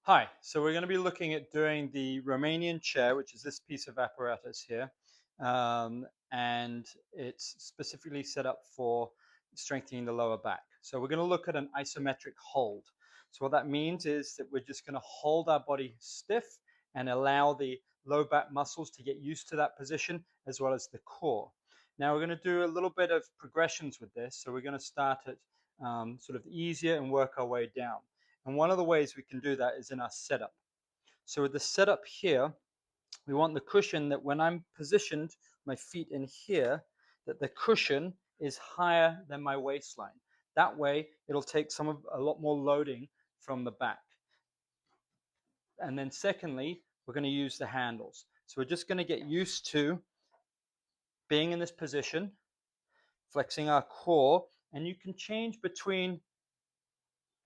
Hi, so we're going to be looking at doing the Romanian chair, which is this piece of apparatus here. And it's specifically set up for strengthening the lower back. So we're going to look at an isometric hold. So what that means is that we're just going to hold our body stiff and allow the low back muscles to get used to that position as well as the core. Now we're going to do a little bit of progressions with this. So we're going to start at sort of easier and work our way down. And one of the ways we can do that is in our setup. So with the setup here, we want the cushion that when I'm positioned, my feet in here, that the cushion is higher than my waistline. That way, it'll take a lot more loading from the back. And then secondly, we're going to use the handles. So we're just going to get used to being in this position, flexing our core, and you can change between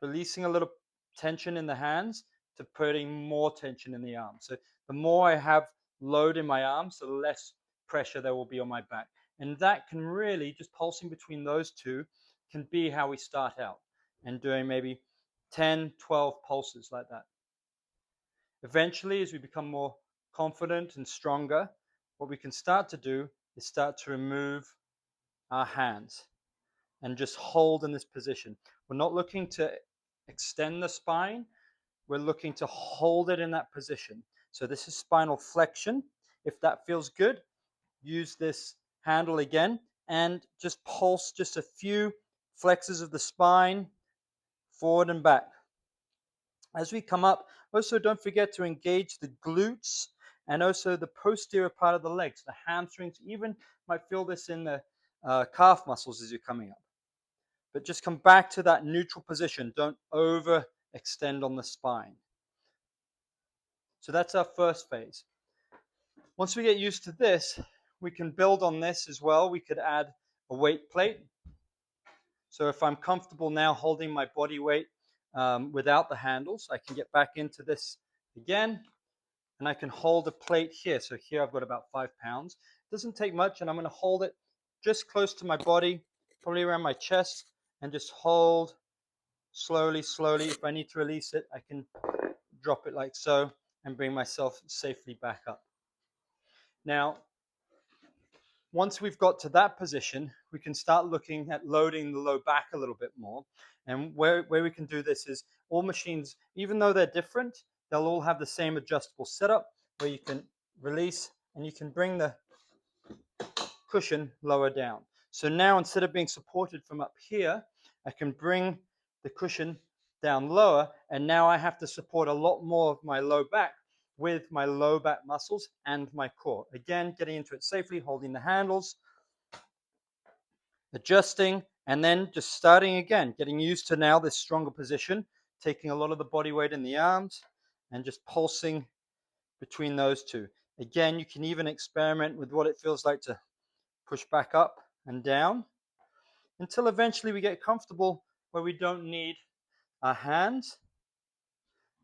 releasing a little tension in the hands to putting more tension in the arms. So the more I have load in my arms, the less pressure there will be on my back. And that can really, just pulsing between those two, can be how we start out and doing maybe 10, 12 pulses like that. Eventually, as we become more confident and stronger, what we can start to do is start to remove our hands and just hold in this position. We're not looking to extend the spine, we're looking to hold it in that position. So this is spinal flexion. If that feels good, use this handle again and just pulse just a few flexes of the spine forward and back. As we come up, also don't forget to engage the glutes and also the posterior part of the legs, the hamstrings. Even might feel this in the calf muscles as you're coming up. But just come back to that neutral position. Don't overextend on the spine. So that's our first phase. Once we get used to this, we can build on this as well. We could add a weight plate. So if I'm comfortable now holding my body weight without the handles, I can get back into this again, and I can hold a plate here. So here I've got about 5 pounds. It doesn't take much, and I'm going to hold it just close to my body, probably around my chest, and just hold slowly, slowly. If I need to release it, I can drop it like so and bring myself safely back up. Now, once we've got to that position, we can start looking at loading the low back a little bit more. And where we can do this is all machines, even though they're different, they'll all have the same adjustable setup where you can release and you can bring the cushion lower down. So now instead of being supported from up here, I can bring the cushion down lower, and now I have to support a lot more of my low back with my low back muscles and my core. Again, getting into it safely, holding the handles, adjusting, and then just starting again, getting used to now this stronger position, taking a lot of the body weight in the arms and just pulsing between those two. Again, you can even experiment with what it feels like to push back up and down until eventually we get comfortable where we don't need our hands,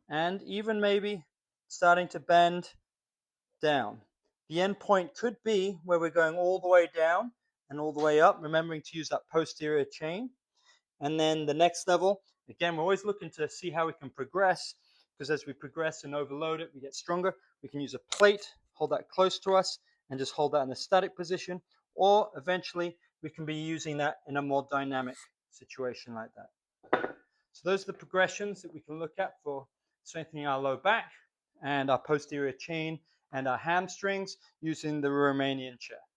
and even maybe starting to bend down. The end point could be where we're going all the way down and all the way up, remembering to use that posterior chain. And then the next level, again, we're always looking to see how we can progress, because as we progress and overload it, we get stronger. We can use a plate, hold that close to us, and just hold that in a static position. Or eventually, we can be using that in a more dynamic situation like that. So those are the progressions that we can look at for strengthening our low back and our posterior chain and our hamstrings using the Romanian chair.